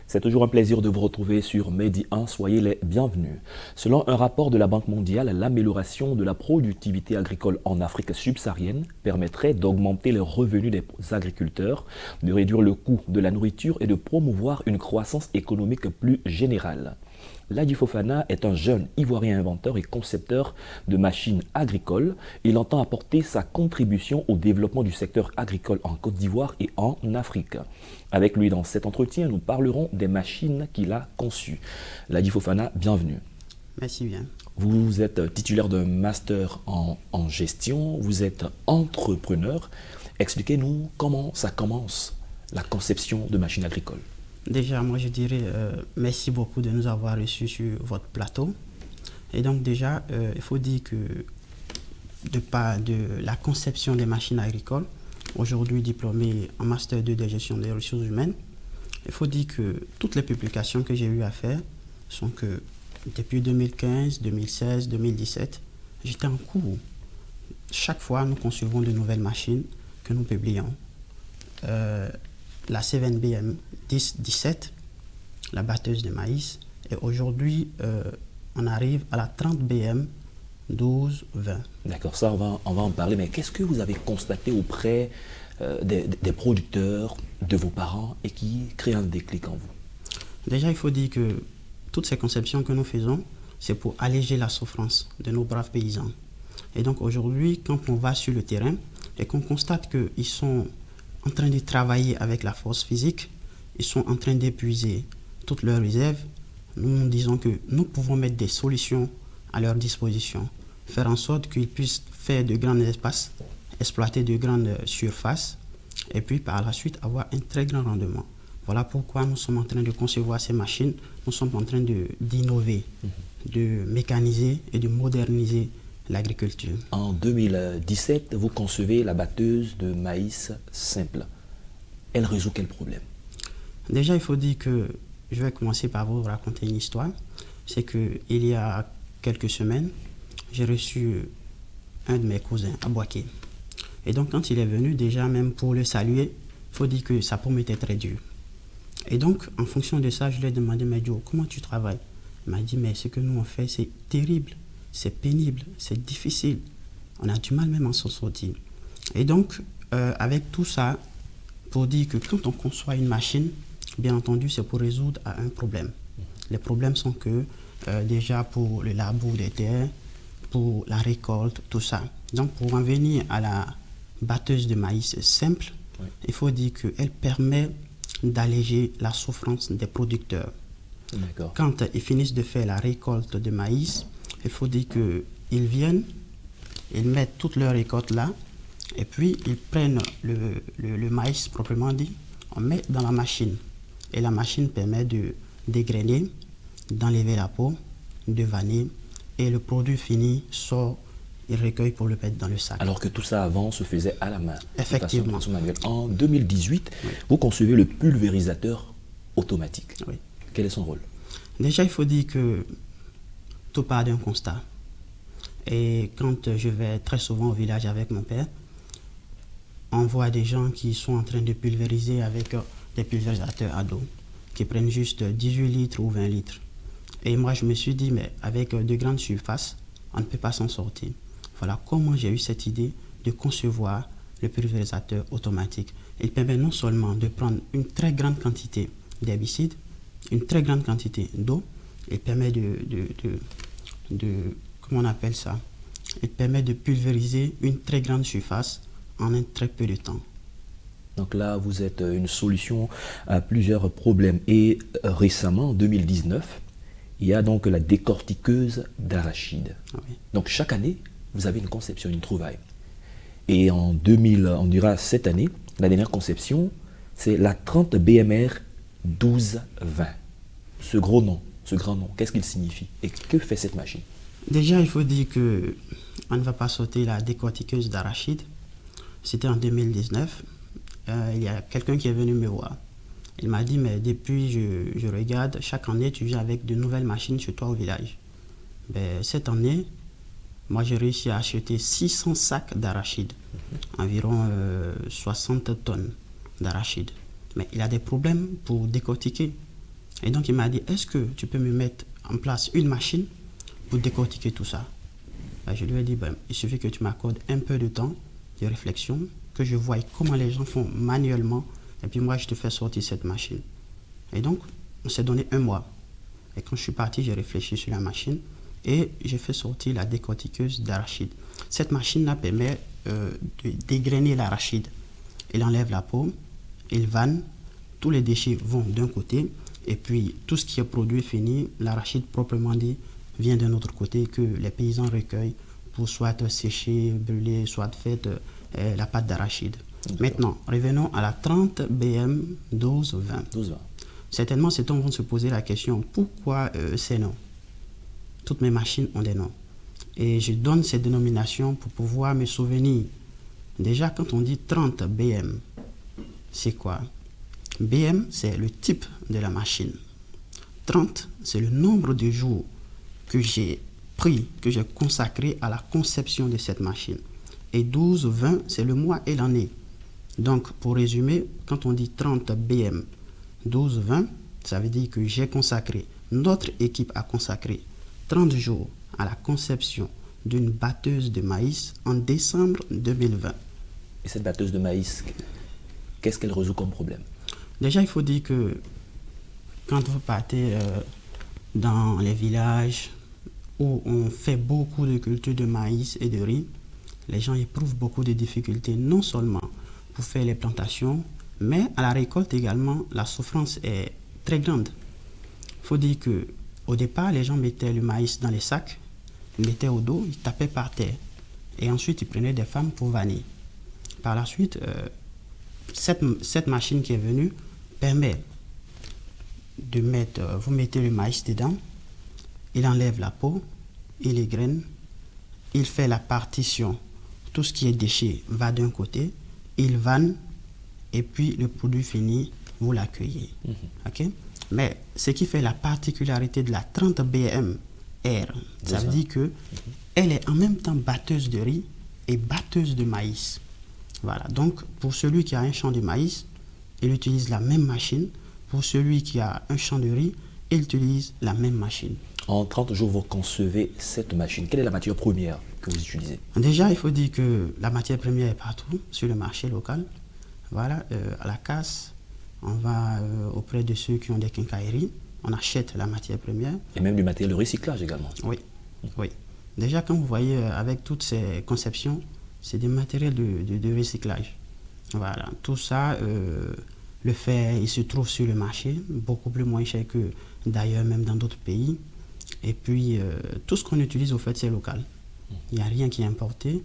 C'est toujours un plaisir de vous retrouver sur Medi 1, soyez les bienvenus. Selon un rapport de la Banque mondiale, l'amélioration de la productivité agricole en Afrique subsaharienne permettrait d'augmenter les revenus des agriculteurs, de réduire le coût de la nourriture et de promouvoir une croissance économique plus générale. Ladi Fofana est un jeune Ivoirien inventeur et concepteur de machines agricoles. Il entend apporter sa contribution au développement du secteur agricole en Côte d'Ivoire et en Afrique. Avec lui dans cet entretien, nous parlerons des machines qu'il a conçues. Ladi Fofana, bienvenue. Merci bien. Vous êtes titulaire d'un master en gestion, vous êtes entrepreneur. Expliquez-nous comment ça commence, la conception de machines agricoles. Déjà, moi je dirais merci beaucoup de nous avoir reçus sur votre plateau. Et donc déjà, il faut dire que de la conception des machines agricoles, aujourd'hui diplômé en Master 2 de gestion des ressources humaines, il faut dire que toutes les publications que j'ai eu à faire sont que depuis 2015, 2016, 2017, j'étais en cours. Chaque fois, nous concevons de nouvelles machines que nous publions. La C20BM 10-17, la batteuse de maïs. Et aujourd'hui, on arrive à la 30BM 12-20. D'accord, ça on va en parler. Mais qu'est-ce que vous avez constaté auprès des producteurs, de vos parents, et qui crée un déclic en vous? Déjà, il faut dire que toutes ces conceptions que nous faisons, c'est pour alléger la souffrance de nos braves paysans. Et donc aujourd'hui, quand on va sur le terrain et qu'on constate qu'ils sont en train de travailler avec la force physique, ils sont en train d'épuiser toutes leurs réserves, nous disons que nous pouvons mettre des solutions à leur disposition, faire en sorte qu'ils puissent faire de grands espaces, exploiter de grandes surfaces et puis par la suite avoir un très grand rendement. Voilà pourquoi nous sommes en train de concevoir ces machines, nous sommes en train d'innover, de mécaniser et de moderniser l'agriculture. En 2017, vous concevez la batteuse de maïs simple. Elle résout quel problème? Déjà, il faut dire que je vais commencer par vous raconter une histoire. C'est qu'il y a quelques semaines, j'ai reçu un de mes cousins à Boaké. Et donc, quand il est venu, déjà même pour le saluer, il faut dire que sa paume était très dure. Et donc, en fonction de ça, je lui ai demandé, mais Joe, comment tu travailles? Il m'a dit, mais ce que nous on fait, c'est terrible. C'est pénible, c'est difficile. On a du mal même à s'en sortir. Et donc, avec tout ça, pour dire que quand on conçoit une machine, bien entendu, c'est pour résoudre à un problème. Les problèmes sont que, déjà pour le labour des terres, pour la récolte, tout ça. Donc, pour en venir à la batteuse de maïs simple, oui, il faut dire qu'elle permet d'alléger la souffrance des producteurs. Quand ils finissent de faire la récolte de maïs, il faut dire qu'ils viennent, ils mettent toute leur récolte là, et puis ils prennent le maïs proprement dit, on met dans la machine. Et la machine permet de dégrainer, d'enlever la peau, de vanner, et le produit fini sort, il recueille pour le mettre dans le sac. Alors que tout ça avant se faisait à la main. Effectivement. En 2018, oui, vous concevez le pulvérisateur automatique. Oui. Quel est son rôle? Déjà, il faut dire que tout part d'un constat. Et quand je vais très souvent au village avec mon père, on voit des gens qui sont en train de pulvériser avec des pulvérisateurs à dos, qui prennent juste 18 litres ou 20 litres. Et moi, je me suis dit, mais avec de grandes surfaces, on ne peut pas s'en sortir. Voilà comment j'ai eu cette idée de concevoir le pulvérisateur automatique. Il permet non seulement de prendre une très grande quantité d'herbicides, une très grande quantité d'eau, il permet comment on appelle ça? Il permet de pulvériser une très grande surface en un très peu de temps. Donc là, vous êtes une solution à plusieurs problèmes. Et récemment, en 2019, il y a donc la décortiqueuse d'arachide. Oui. Donc chaque année, vous avez une conception, une trouvaille. Et on dira cette année, la dernière conception, c'est la 30 BMR 12-20. Ce gros nom, ce grand nom, qu'est-ce qu'il signifie? Et que fait cette machine? Déjà, il faut dire qu'on ne va pas sauter la décortiqueuse d'arachide. C'était en 2019. Il y a quelqu'un qui est venu me voir. Il m'a dit, mais depuis, je regarde, chaque année, tu viens avec de nouvelles machines chez toi au village. Ben, cette année, moi, j'ai réussi à acheter 600 sacs d'arachide, environ 60 tonnes d'arachide. Mais il y a des problèmes pour décortiquer. Et donc il m'a dit, est-ce que tu peux me mettre en place une machine pour décortiquer tout ça? Je lui ai dit, il suffit que tu m'accordes un peu de temps de réflexion, que je voie comment les gens font manuellement, et puis moi je te fais sortir cette machine. Et donc on s'est donné un mois. Et quand je suis parti, j'ai réfléchi sur la machine et j'ai fait sortir la décortiqueuse d'arachide. Cette machine-là permet de dégrainer l'arachide. Il enlève la peau, il vanne, tous les déchets vont d'un côté, et puis tout ce qui est produit fini, l'arachide proprement dit, vient d'un autre côté que les paysans recueillent pour soit sécher, brûler, soit faire la pâte d'arachide. Maintenant, revenons à la 30 BM 1220. 12-20. Certainement, certains vont se poser la question, pourquoi ces noms? Toutes mes machines ont des noms. Et je donne ces dénominations pour pouvoir me souvenir. Déjà, quand on dit 30 BM, c'est quoi? BM, c'est le type de la machine. 30, c'est le nombre de jours que j'ai pris, que j'ai consacré à la conception de cette machine. Et 12-20, c'est le mois et l'année. Donc, pour résumer, quand on dit 30 BM 12-20, ça veut dire que j'ai consacré, notre équipe a consacré 30 jours à la conception d'une batteuse de maïs en décembre 2020. Et cette batteuse de maïs, qu'est-ce qu'elle résout comme problème? Déjà, il faut dire que quand vous partez dans les villages où on fait beaucoup de culture de maïs et de riz, les gens éprouvent beaucoup de difficultés, non seulement pour faire les plantations, mais à la récolte également, la souffrance est très grande. Il faut dire qu'au départ, les gens mettaient le maïs dans les sacs, ils mettaient au dos, ils tapaient par terre. Et ensuite, ils prenaient des femmes pour vanner. Par la suite, cette machine qui est venue permet de mettre, vous mettez le maïs dedans, il enlève la peau, il les graine, il fait la partition. Tout ce qui est déchet va d'un côté, il vanne, et puis le produit fini, vous l'accueillez. Okay? Mais ce qui fait la particularité de la 30 BM R, ça veut dire que elle est en même temps batteuse de riz et batteuse de maïs. Voilà. Donc, pour celui qui a un champ de maïs, il utilise la même machine. Pour celui qui a un champ de riz, il utilise la même machine. En 30 jours, vous concevez cette machine. Quelle est la matière première que vous utilisez? Déjà, il faut dire que la matière première est partout sur le marché local. Voilà, à la casse, on va auprès de ceux qui ont des quincailleries, on achète la matière première. Et même du matériel de recyclage également. Oui, oui. Déjà, quand vous voyez avec toutes ces conceptions, c'est des matériels de recyclage. Voilà, tout ça, le fer, il se trouve sur le marché, beaucoup plus moins cher que d'ailleurs même dans d'autres pays. Et puis, tout ce qu'on utilise, au fait, c'est local. Il n'y a rien qui est importé,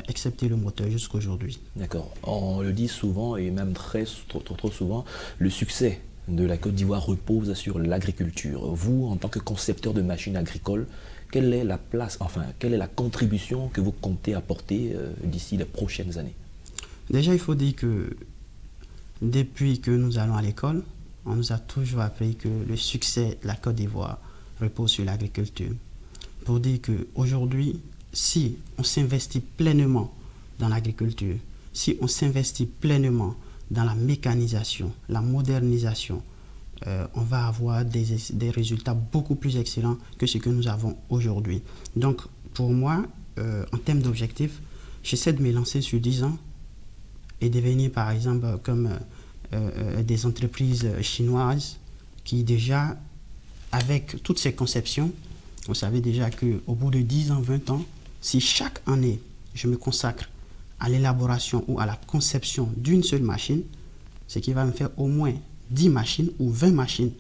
excepté le moteur jusqu'à aujourd'hui. D'accord. On le dit souvent, et même trop souvent, le succès de la Côte d'Ivoire repose sur l'agriculture. Vous, en tant que concepteur de machines agricoles, quelle est la place, enfin, quelle est la contribution que vous comptez apporter d'ici les prochaines années? Déjà, il faut dire que depuis que nous allons à l'école, on nous a toujours appris que le succès de la Côte d'Ivoire repose sur l'agriculture. Pour dire qu'aujourd'hui, si on s'investit pleinement dans l'agriculture, si on s'investit pleinement dans la mécanisation, la modernisation, on va avoir des résultats beaucoup plus excellents que ce que nous avons aujourd'hui. Donc, pour moi, en termes d'objectifs, j'essaie de me lancer sur 10 ans et devenir, par exemple, comme des entreprises chinoises qui déjà, avec toutes ces conceptions, vous savez déjà qu'au bout de 10 ans, 20 ans, si chaque année, je me consacre à l'élaboration ou à la conception d'une seule machine, ce qui va me faire au moins 10 machines ou 20 machines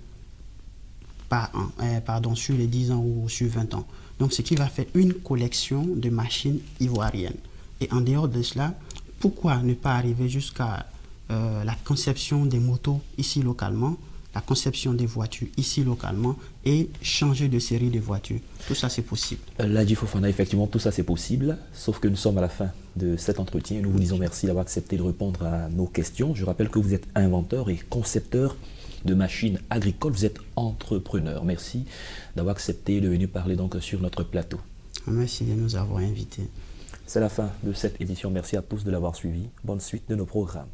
par an, sur les 10 ans ou sur 20 ans. Donc, ce qui va faire une collection de machines ivoiriennes. Et en dehors de cela, pourquoi ne pas arriver jusqu'à la conception des motos ici localement, la conception des voitures ici localement et changer de série de voitures. Tout ça, c'est possible. Ladji Fofana, effectivement, tout ça, c'est possible. Sauf que nous sommes à la fin de cet entretien. Nous vous disons merci d'avoir accepté de répondre à nos questions. Je rappelle que vous êtes inventeur et concepteur de machines agricoles. Vous êtes entrepreneur. Merci d'avoir accepté de venir parler donc sur notre plateau. Merci de nous avoir invités. C'est la fin de cette édition. Merci à tous de l'avoir suivi. Bonne suite de nos programmes.